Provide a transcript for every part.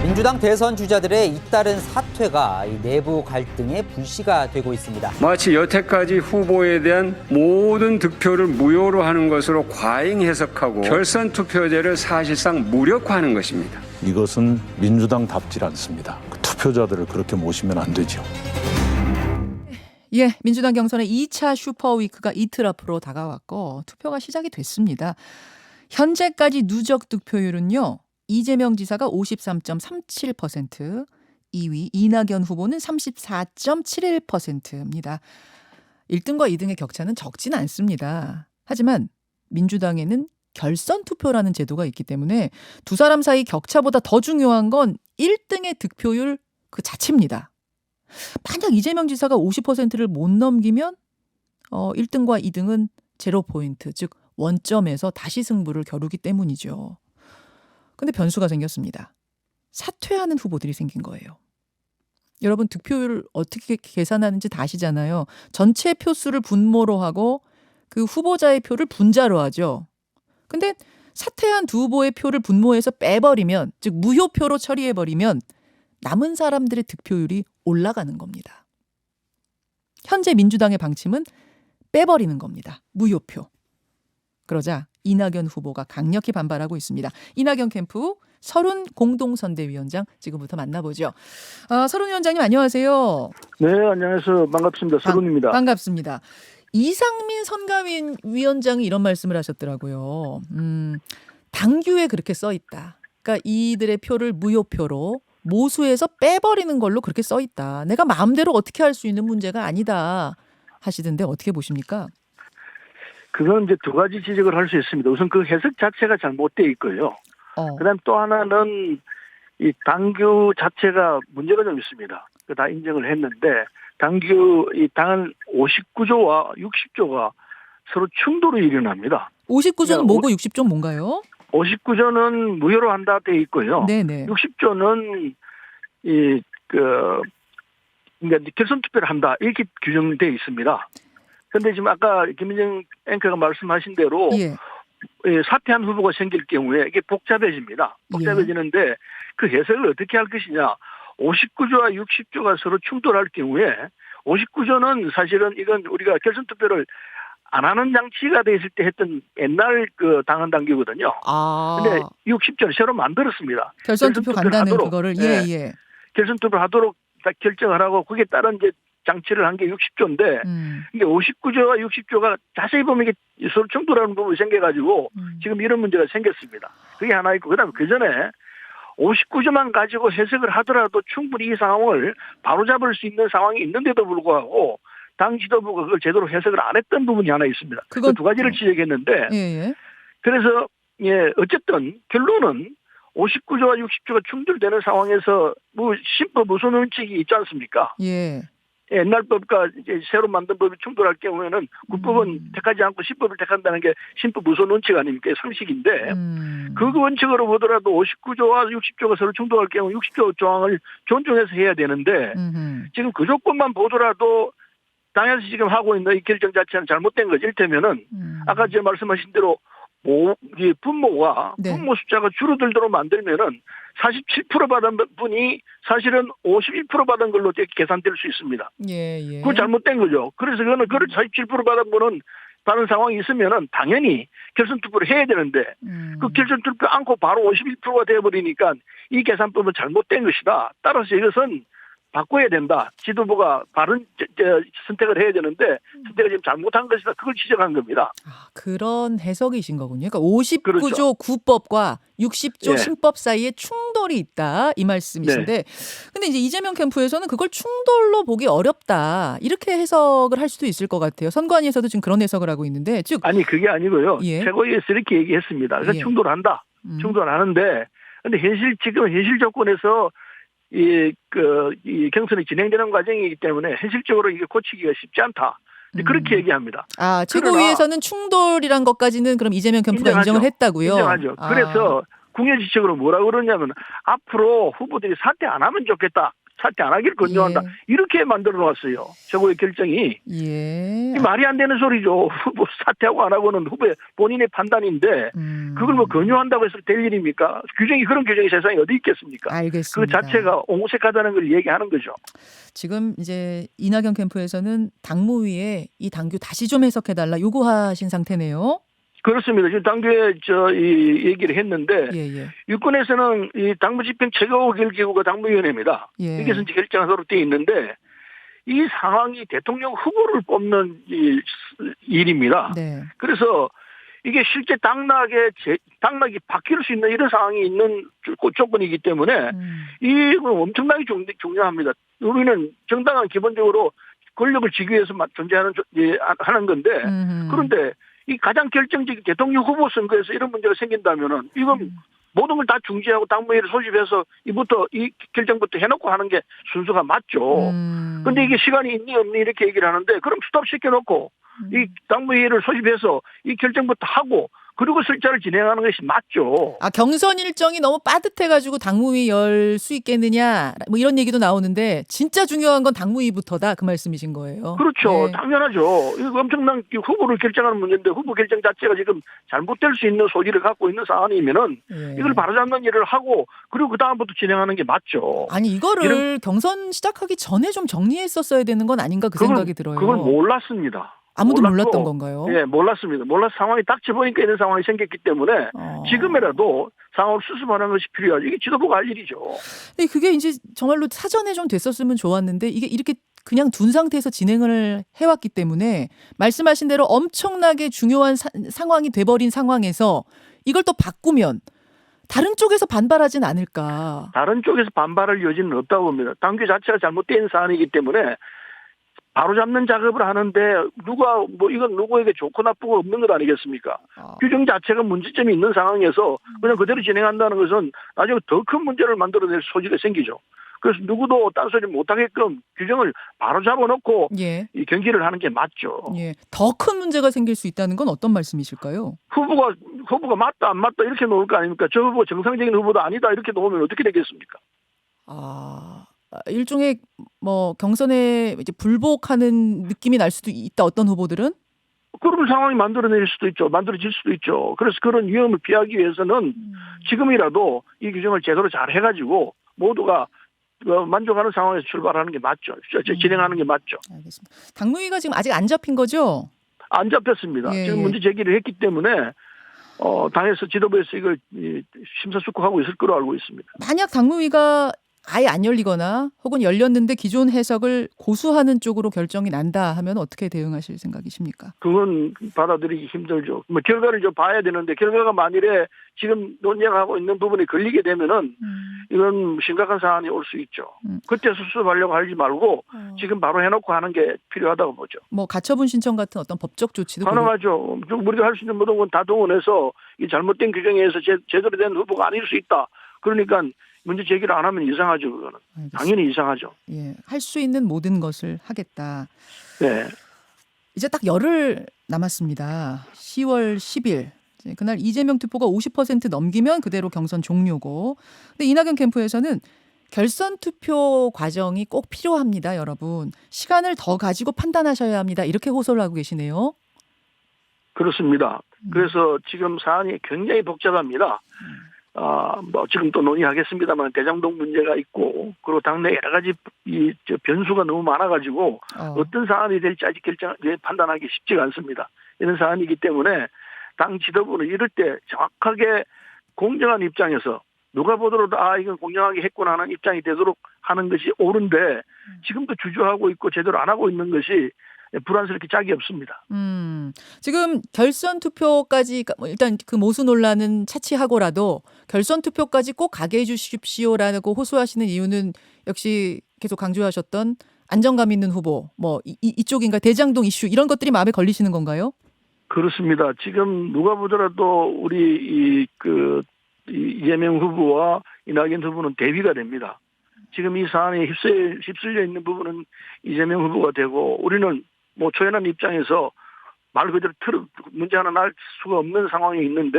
민주당 대선 주자들의 잇따른 사퇴가 이 내부 갈등의 불씨가 되고 있습니다. 마치 여태까지 후보에 대한 모든 득표를 무효로 하는 것으로 과잉 해석하고 결선 투표제를 사실상 무력화하는 것입니다. 이것은 민주당답지 않습니다. 투표자들을 그렇게 모시면 안 되죠. 예, 민주당 경선의 2차 슈퍼위크가 이틀 앞으로 다가왔고 투표가 시작이 됐습니다. 현재까지 누적 득표율은요. 이재명 지사가 53.37%, 2위 이낙연 후보는 34.71%입니다. 1등과 2등의 격차는 적진 않습니다. 하지만 민주당에는 결선 투표라는 제도가 있기 때문에 두 사람 사이 격차보다 더 중요한 건 1등의 득표율 그 자체입니다. 만약 이재명 지사가 50%를 못 넘기면 1등과 2등은 0포인트, 즉 원점에서 다시 승부를 겨루기 때문이죠. 근데 변수가 생겼습니다. 사퇴하는 후보들이 생긴 거예요. 여러분 득표율을 어떻게 계산하는지 다 아시잖아요. 전체 표수를 분모로 하고 그 후보자의 표를 분자로 하죠. 근데 사퇴한 두 후보의 표를 분모해서 빼버리면, 즉 무효표로 처리해버리면 남은 사람들의 득표율이 올라가는 겁니다. 현재 민주당의 방침은 빼버리는 겁니다. 무효표. 그러자 이낙연 후보가 강력히 반발하고 있습니다. 이낙연 캠프 서른 공동선대위원장 지금부터 만나보죠. 서른 위원장님 안녕하세요. 네, 안녕하세요. 반갑습니다. 서른입니다. 반갑습니다. 이상민 선관위원장이 이런 말씀을 하셨더라고요. 당규에 그렇게 써 있다. 그러니까 이들의 표를 무효표로 모수해서 빼버리는 걸로 그렇게 써 있다. 내가 마음대로 어떻게 할 수 있는 문제가 아니다 하시던데 어떻게 보십니까? 그건 이제 두 가지 지적을 할 수 있습니다. 우선 그 해석 자체가 잘못되어 있고요. 그다음 또 하나는 이 당규 자체가 문제가 좀 있습니다. 다 인정을 했는데 당규 이 당은 59조와 60조가 서로 충돌이 일어납니다. 59조는 뭐고 60조는 뭔가요? 59조는 무효로 한다 되어 있고요. 네네. 60조는 그러니까 결선 투표를 한다 이렇게 규정되어 있습니다. 그런데 지금 아까 김민정 앵커가 말씀하신 대로 예. 사퇴한 후보가 생길 경우에 이게 복잡해집니다. 복잡해지는데 그 해석을 어떻게 할 것이냐. 59조와 60조가 서로 충돌할 경우에 59조는 사실은 이건 우리가 결선 투표를 안 하는 장치가 돼 있을 때 했던 옛날 그 당헌 당규거든요. 근데 60조를 새로 만들었습니다. 결선 투표 간다는 하도록, 그거를 예. 결선 투표를 하도록 다 결정을 하고 그게 따른 이제 장치를 한 게 60조인데 이게 59조와 60조가 자세히 보면 이게 서로 충돌하는 부분이 생겨가지고 지금 이런 문제가 생겼습니다. 그게 하나 있고 그다음에 그 전에 59조만 가지고 해석을 하더라도 충분히 이 상황을 바로잡을 수 있는 상황이 있는데도 불구하고 당 지도부가 그걸 제대로 해석을 안 했던 부분이 하나 있습니다. 그 두 가지를 지적했는데 그래서 어쨌든 결론은 59조와 60조가 충돌되는 상황에서 뭐 신법 우선 원칙이 있지 않습니까? 예. 옛날 법과 이제 새로 만든 법이 충돌할 경우에는 국법은 택하지 않고 신법을 택한다는 게 신법 우선 원칙 아닙니까? 상식인데 그 원칙으로 보더라도 59조와 60조가 서로 충돌할 경우 60조 조항을 존중해서 해야 되는데 지금 그 조건만 보더라도 당에서 지금 하고 있는 이 결정 자체는 잘못된 거죠. 이를테면은 아까 제가 말씀하신 대로 분모가 분모 숫자가 줄어들도록 만들면은 47% 받은 분이 사실은 51% 받은 걸로 계산될 수 있습니다. 예. 그건 잘못된 거죠. 그래서 그거는 47% 받은 분은 다른 상황이 있으면은 당연히 결선 투표를 해야 되는데 그 결선 투표 않고 바로 51%가 되어버리니까 이 계산법은 잘못된 것이다. 따라서 이것은 바꿔야 된다. 지도부가 바른 선택을 해야 되는데 선택을 지금 잘못한 것이다. 그걸 지적한 겁니다. 그런 해석이신 거군요. 그러니까 59조 그렇죠. 구법과 60조 예. 신법 사이에 충돌이 있다 이 말씀이신데 근데 이제 이재명 캠프에서는 그걸 충돌로 보기 어렵다. 이렇게 해석을 할 수도 있을 것 같아요. 선관위에서도 지금 그런 해석을 하고 있는데 즉 아니 그게 아니고요. 예. 최고위에서 이렇게 얘기했습니다. 그래서 충돌한다. 충돌하는데 근데 지금 현실 조건에서 이 경선이 진행되는 과정이기 때문에 현실적으로 이게 고치기가 쉽지 않다. 그렇게 얘기합니다. 최고위에서는 충돌이란 것까지는 그럼 이재명 캠프가 인정을 했다고요? 인정하죠. 그래서 궁예지책으로 뭐라고 그러냐면 앞으로 후보들이 사퇴 안 하면 좋겠다. 사퇴 안 하기를 권유한다. 예. 이렇게 만들어 놓았어요. 최고의 결정이. 예. 이 말이 안 되는 소리죠. 후보 사퇴하고 안 하고는 후보의 본인의 판단인데 그걸 뭐 권유한다고 해서 될 일입니까? 그런 규정이 세상에 어디 있겠습니까? 알겠습니다. 그 자체가 옹색하다는 걸 얘기하는 거죠. 지금 이제 이낙연 캠프에서는 당무위에 이 당규 다시 좀 해석해달라 요구하신 상태네요. 그렇습니다. 지금 당규에 이 얘기를 했는데 예. 유권에서는 이 당무집행 최고결기구가 당무위원회입니다. 예. 여기서 이제 결정하도록 되어 있는데 이 상황이 대통령 후보를 뽑는 일입니다. 네. 그래서 이게 실제 당락이 바뀔 수 있는 이런 상황이 있는 조건이기 때문에 이건 엄청나게 중요합니다. 우리는 정당은 기본적으로 권력을 지기 위해서 하는 건데 그런데 이 가장 결정적인 대통령 후보 선거에서 이런 문제가 생긴다면은 이건 모든 걸 다 중지하고 당무회를 소집해서 이 결정부터 해놓고 하는 게 순서가 맞죠. 그런데 이게 시간이 있니 없니 이렇게 얘기를 하는데 그럼 스톱 시켜놓고 이 당무회의를 소집해서 이 결정부터 하고 그리고 설자를 진행하는 것이 맞죠. 아, 경선 일정이 너무 빠듯해가지고 당무위 열 수 있겠느냐 뭐 이런 얘기도 나오는데 진짜 중요한 건 당무위부터다 그 말씀이신 거예요. 그렇죠. 네. 당연하죠. 이거 엄청난 후보를 결정하는 문제인데 후보 결정 자체가 지금 잘못될 수 있는 소지를 갖고 있는 사안이면은 예. 이걸 바로잡는 일을 하고 그리고 그 다음부터 진행하는 게 맞죠. 아니 이거를 경선 시작하기 전에 좀 정리했었어야 되는 건 아닌가 그 생각이 들어요. 그걸 몰랐습니다. 아무도 몰랐고, 몰랐던 건가요? 예, 몰랐습니다. 상황이 닥쳐보니까 이런 상황이 생겼기 때문에 지금이라도 상황을 수습하는 것이 필요하죠. 이게 지도부가 할 일이죠. 근데 그게 이제 정말로 사전에 좀 됐었으면 좋았는데 이게 이렇게 그냥 둔 상태에서 진행을 해왔기 때문에 말씀하신 대로 엄청나게 중요한 상황이 돼버린 상황에서 이걸 또 바꾸면 다른 쪽에서 반발하진 않을까. 다른 쪽에서 반발할 여지는 없다고 봅니다. 당규 자체가 잘못된 사안이기 때문에 바로잡는 작업을 하는데 이건 누구에게 좋고 나쁘고 없는 것 아니겠습니까? 규정 자체가 문제점이 있는 상황에서 그냥 그대로 진행한다는 것은 나중에 더 큰 문제를 만들어낼 소지가 생기죠. 그래서 누구도 딴소리 못하게끔 규정을 바로잡아놓고 예. 이 경기를 하는 게 맞죠. 예. 더 큰 문제가 생길 수 있다는 건 어떤 말씀이실까요? 후보가 맞다 안 맞다 이렇게 놓을 거 아닙니까? 저 후보 정상적인 후보도 아니다 이렇게 놓으면 어떻게 되겠습니까? 일종의 뭐 경선에 이제 불복하는 느낌이 날 수도 있다. 어떤 후보들은? 그런 상황이 만들어질 수도 있죠. 그래서 그런 위험을 피하기 위해서는 지금이라도 이 규정을 제대로 잘 해가지고 모두가 만족하는 상황에서 출발하는 게 맞죠. 진행하는 게 맞죠. 알겠습니다. 당무위가 지금 아직 안 잡힌 거죠? 안 잡혔습니다. 예. 지금 문제 제기를 했기 때문에 당에서 지도부에서 이걸 심사숙고하고 있을 거로 알고 있습니다. 만약 당무위가 아예 안 열리거나 혹은 열렸는데 기존 해석을 고수하는 쪽으로 결정이 난다 하면 어떻게 대응하실 생각이십니까? 그건 받아들이기 힘들죠. 결과를 좀 봐야 되는데 결과가 만일에 지금 논쟁하고 있는 부분이 걸리게 되면은 이건 심각한 사안이 올 수 있죠. 그때 수습하려고 하지 말고 지금 바로 해놓고 하는 게 필요하다고 보죠. 뭐 가처분 신청 같은 어떤 법적 조치도 가능하죠. 우리가 할 수 있는 모든 건 다 동원해서 이 잘못된 규정에 의해서 제대로 된 후보가 아닐 수 있다. 그러니까 문제 제기를 안 하면 이상하죠. 그거는. 알겠습니다. 당연히 이상하죠. 예, 할 수 있는 모든 것을 하겠다. 네. 이제 딱 열흘 남았습니다. 10월 10일. 그날 이재명 투표가 50% 넘기면 그대로 경선 종료고. 근데 이낙연 캠프에서는 결선 투표 과정이 꼭 필요합니다, 여러분. 시간을 더 가지고 판단하셔야 합니다. 이렇게 호소를 하고 계시네요. 그렇습니다. 그래서 지금 사안이 굉장히 복잡합니다. 지금 또 논의하겠습니다만 대장동 문제가 있고 그리고 당내 여러 가지 변수가 너무 많아가지고 어떤 사안이 될지 아직 판단하기 쉽지가 않습니다. 이런 사안이기 때문에 당 지도부는 이럴 때 정확하게 공정한 입장에서 누가 보더라도 이건 공정하게 했구나 하는 입장이 되도록 하는 것이 옳은데 지금도 주저하고 있고 제대로 안 하고 있는 것이 불안스럽게 짝이 없습니다. 지금 결선 투표까지 일단 그 모수 논란은 차치하고라도 결선 투표까지 꼭 가게 해주십시오라고 호소하시는 이유는 역시 계속 강조하셨던 안정감 있는 후보 뭐 이쪽인가 대장동 이슈 이런 것들이 마음에 걸리시는 건가요? 그렇습니다. 지금 누가 보더라도 우리 이재명 후보와 이낙연 후보는 대비가 됩니다. 지금 이 사안에 휩쓸려 있는 부분은 이재명 후보가 되고 우리는 뭐 초연한 입장에서 말 그대로 문제 하나 날 수가 없는 상황이 있는데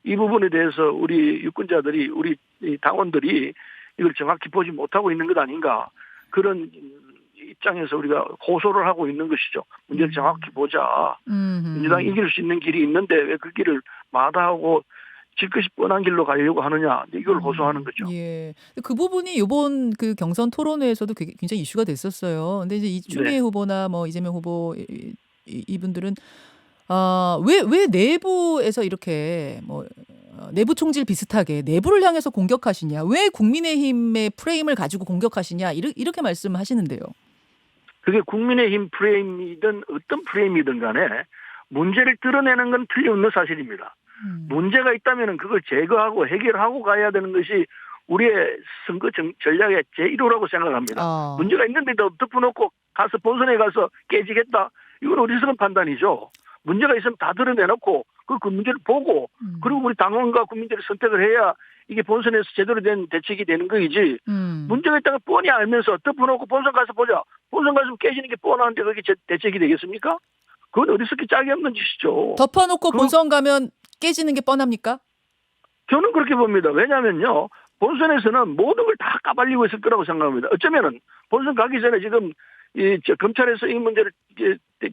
이 부분에 대해서 우리 유권자들이 우리 당원들이 이걸 정확히 보지 못하고 있는 것 아닌가 그런 입장에서 우리가 호소를 하고 있는 것이죠. 문제를 정확히 보자. 민주당이 이길 수 있는 길이 있는데 왜 그 길을 마다하고 질 것이 뻔한 길로 가려고 하느냐 이걸 호소하는 거죠. 예. 그 부분이 이번 그 경선 토론회에서도 굉장히 이슈가 됐었어요. 근데 이제 이 추미애 네. 후보나 뭐 이재명 후보 이분들은 왜 내부에서 이렇게 뭐 내부 총질 비슷하게 내부를 향해서 공격하시냐? 왜 국민의힘의 프레임을 가지고 공격하시냐? 이렇게 말씀하시는데요. 그게 국민의힘 프레임이든 어떤 프레임이든 간에 문제를 드러내는 건 틀림없는 사실입니다. 문제가 있다면 그걸 제거하고 해결하고 가야 되는 것이 우리의 선거 전략의 제1호라고 생각합니다. 문제가 있는데도 덮어놓고 가서 본선에 가서 깨지겠다. 이건 어리석은 판단이죠. 문제가 있으면 다 드러내놓고 그 문제를 보고 그리고 우리 당원과 국민들이 선택을 해야 이게 본선에서 제대로 된 대책이 되는 거이지. 문제가 있다가 뻔히 알면서 덮어놓고 본선 가서 보자. 본선 가서 깨지는 게 뻔한데 그게 대책이 되겠습니까? 그건 어리석기 짝이 없는 짓이죠. 덮어놓고 본선 가면 깨지는 게 뻔합니까? 저는 그렇게 봅니다. 왜냐하면요. 본선에서는 모든 걸 다 까발리고 있을 거라고 생각합니다. 어쩌면은 본선 가기 전에 지금 검찰에서 이 문제를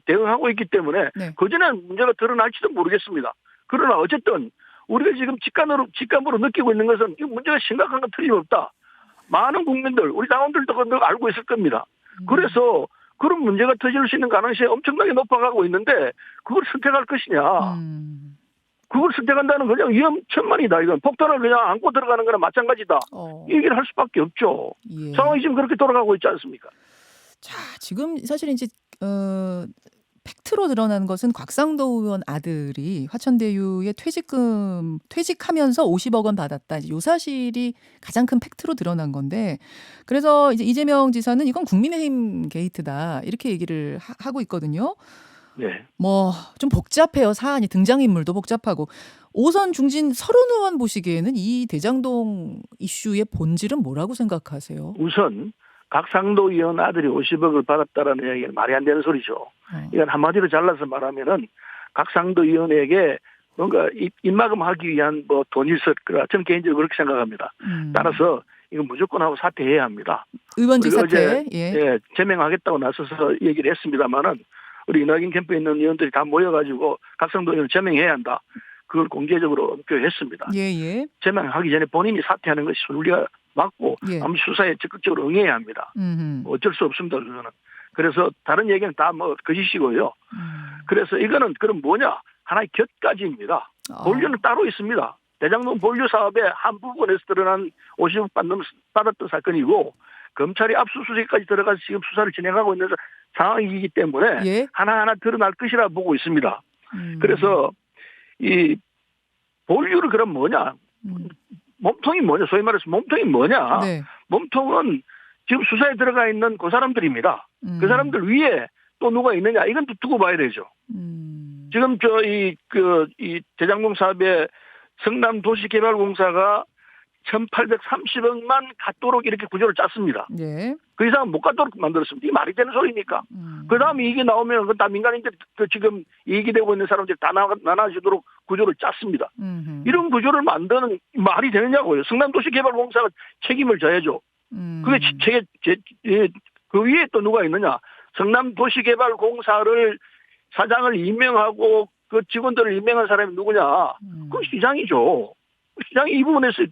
대응하고 있기 때문에 네. 그전엔 문제가 드러날지도 모르겠습니다. 그러나 어쨌든 우리가 지금 직감으로 느끼고 있는 것은 이 문제가 심각한 건 틀림없다. 많은 국민들, 우리 당원들도 그걸 알고 있을 겁니다. 그래서 그런 문제가 터질 수 있는 가능성이 엄청나게 높아가고 있는데 그걸 선택할 것이냐. 그걸 선택한다는 건 그냥 위험천만이다. 이건 폭탄을 그냥 안고 들어가는 거나 마찬가지다. 이 얘기를 할 수밖에 없죠. 예. 상황이 지금 그렇게 돌아가고 있지 않습니까? 자, 지금 사실 이제 팩트로 드러난 것은 곽상도 의원 아들이 화천대유의 퇴직하면서 50억 원 받았다. 이제 요 사실이 가장 큰 팩트로 드러난 건데, 그래서 이제 이재명 지사는 이건 국민의힘 게이트다 이렇게 얘기를 하고 있거든요. 네. 뭐 좀 복잡해요. 사안이 등장인물도 복잡하고. 오선 중진 서른 의원 보시기에는 이 대장동 이슈의 본질은 뭐라고 생각하세요? 우선 곽상도 의원 아들이 50억을 받았다라는 이야기는 말이 안 되는 소리죠. 이건 한마디로 잘라서 말하면은 곽상도 의원에게 뭔가 입막음하기 위한 뭐 돈일설 거라 저는 개인적으로 그렇게 생각합니다. 따라서 이건 무조건 하고 사퇴해야 합니다. 의원직 사퇴. 예, 제명하겠다고 나서서 얘기를 했습니다만은 우리 이낙연 캠프에 있는 의원들이 다 모여가지고 곽상도 의원을 제명해야 한다. 그걸 공개적으로 표했습니다. 예. 제명하기 전에 본인이 사퇴하는 것이 우리가 맞고 아무 수사에 적극적으로 응해야 합니다. 뭐 어쩔 수 없습니다. 그거는. 그래서 다른 얘기는 다 뭐 거짓이고요. 그래서 이거는 그럼 뭐냐? 하나의 곁가지입니다. 본류는 따로 있습니다. 대장동 본류 사업의 한 부분에서 드러난 50억 받았던 사건이고 검찰이 압수수색까지 들어가서 지금 수사를 진행하고 있는 상황이기 때문에 하나하나 드러날 것이라 보고 있습니다. 그래서 이 본류를 그럼 뭐냐? 몸통이 뭐냐? 소위 말해서 몸통이 뭐냐? 네. 몸통은 지금 수사에 들어가 있는 그 사람들입니다. 그 사람들 위에 또 누가 있느냐? 이건 또 두고 봐야 되죠. 지금 이 대장동 사업의 성남도시개발공사가 1,830억만 갖도록 이렇게 구조를 짰습니다. 네. 그 이상은 못 갖도록 만들었습니다. 이게 말이 되는 소리입니까? 그 다음에 이게 나오면 그건 다 민간인들 지금 이익이 되고 있는 사람들이 다 나눠주도록 구조를 짰습니다. 이런 구조를 만드는 말이 되느냐고요. 성남도시개발공사가 책임을 져야죠. 그게 그 위에 또 누가 있느냐? 성남도시개발공사를 사장을 임명하고 그 직원들을 임명한 사람이 누구냐? 그건 시장이죠. 시장이 이 부분에서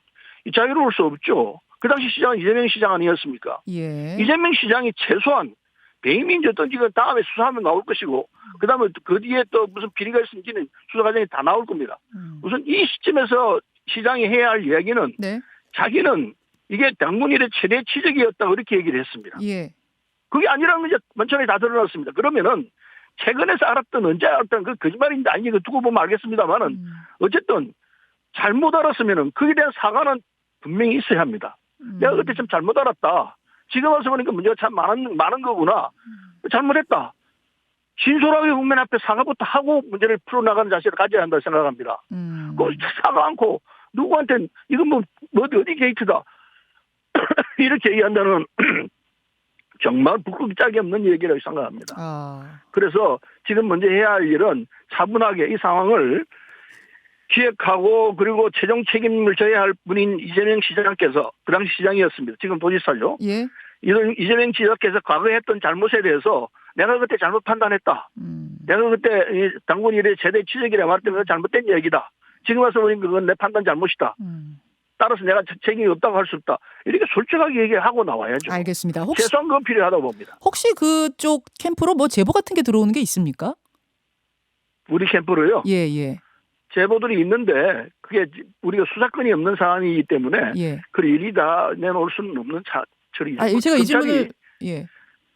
자유로울 수 없죠. 그 당시 시장은 이재명 시장 아니었습니까? 예. 이재명 시장이 최소한 배임인지 어떤지 다음에 수사하면 나올 것이고 그 다음에 그 뒤에 또 무슨 비리가 있는지는 수사 과정이 다 나올 겁니다. 우선 이 시점에서 시장이 해야 할 이야기는 자기는 이게 당군 일의 최대 치적이었다 그렇게 얘기를 했습니다. 예. 그게 아니라는 게 먼저에 다 드러났습니다. 그러면은 최근에서 알았던 언제 알았던 그 거짓말인지 아닌지 두고 보면 알겠습니다만은 어쨌든 잘못 알았으면은 그에 대한 사과는 분명히 있어야 합니다. 내가 그때 좀 잘못 알았다. 지금 와서 보니까 문제가 참 많은 거구나. 잘못했다. 진솔하게 국민 앞에 사과부터 하고 문제를 풀어나가는 자세를 가져야 한다고 생각합니다. 그 사과 않고 누구한테 이건 뭐 어디 게이트다. 이렇게 얘기한다는 정말 부끄럽기 짝이 없는 얘기라고 생각합니다. 그래서 지금 먼저 해야 할 일은 차분하게 이 상황을 기획하고 그리고 최종 책임을 져야 할 분인 이재명 시장께서 그 당시 시장이었습니다. 지금 도지사죠. 예. 이재명 지사께서 과거에 했던 잘못에 대해서 내가 그때 잘못 판단했다. 내가 그때 당군 일의 최대 취재기라 말했던 잘못된 얘기다. 지금 와서 보니 그건 내 판단 잘못이다. 따라서 내가 책임이 없다고 할 수 없다. 이렇게 솔직하게 얘기하고 나와야죠. 알겠습니다. 혹시 최소한 그건 필요하다고 봅니다. 혹시 그쪽 캠프로 뭐 제보 같은 게 들어오는 게 있습니까? 우리 캠프로요. 예, 예. 제보들이 있는데 그게 우리가 수사권이 없는 사안이기 때문에 예. 그 일이 다 내놓을 수는 없는 처리죠. 아, 제가 이 질문을 예.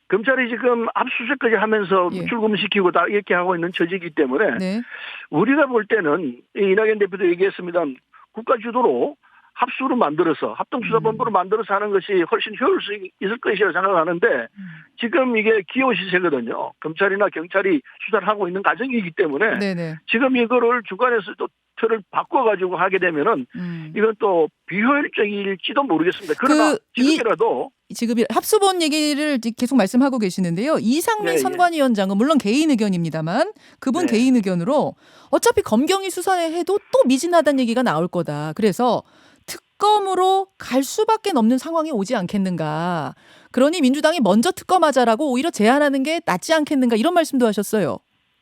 검찰이 지금 압수수색까지 하면서 예. 출금시키고 다 이렇게 하고 있는 처지이기 때문에 네. 우리가 볼 때는 이낙연 대표도 얘기했습니다. 국가 주도로 합수를 만들어서 합동수사본부를 만들어서 하는 것이 훨씬 효율성이 있을 것이라고 생각하는데 지금 이게 기호 시세거든요. 검찰이나 경찰이 수사를 하고 있는 과정이기 때문에 네네. 지금 이거를 주관해서 또 틀을 바꿔가지고 하게 되면은 이건 또 비효율적일지도 모르겠습니다. 그러나 지금이라도 지금 합수본 얘기를 계속 말씀하고 계시는데요. 이상민 네, 선관위원장은 물론 개인 의견입니다만 그분 네. 개인 의견으로 어차피 검경이 수사해도 또 미진하다는 얘기가 나올 거다. 그래서 특검으로 갈 수밖에 없는 상황이 오지 않겠는가. 그러니 민주당이 먼저 특검하자라고 오히려 제안하는 게 낫지 않겠는가 이런 말씀도 하셨어요.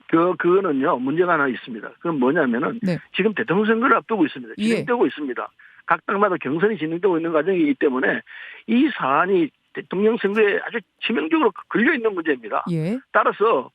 그거는요 문제가 하나 있습니다. 그건 뭐냐면은 네. 지금 대통령 선거를 앞두고 있습니다. 진행되고 있습니다. 각 당마다 경선이 진행되고 있는 과정이기 때문에 이 사안이 대통령 선거에 아주 치명적으로 걸려 있는 문제입니다. 예. 따라서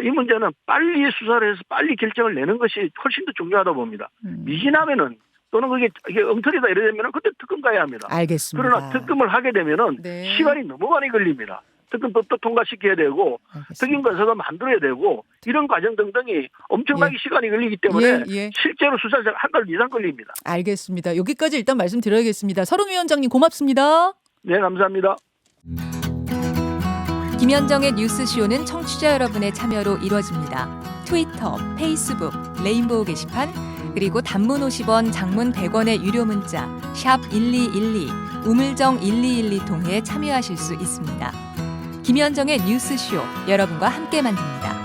이 문제는 빨리 수사를 해서 빨리 결정을 내는 것이 훨씬 더 중요하다 봅니다. 미진하면은 또는 이게 엉터리다 이러면은 그때 특검 가야 합니다. 알겠습니다. 그러나 특검을 하게 되면은 네. 시간이 너무 많이 걸립니다. 특검법도 통과시켜야 되고 특임관서도 만들어야 되고 이런 과정 등등이 엄청나게 예. 시간이 걸리기 때문에 예. 실제로 수사가 한 달 이상 걸립니다. 알겠습니다. 여기까지 일단 말씀드려야겠습니다. 서른 위원장님 고맙습니다. 네, 감사합니다. 김현정의 뉴스쇼는 청취자 여러분의 참여로 이루어집니다. 트위터, 페이스북, 레인보우 게시판, 그리고 단문 50원, 장문 100원의 유료 문자 샵 1212, 우물정 1212 통해 참여하실 수 있습니다. 김현정의 뉴스쇼 여러분과 함께 만듭니다.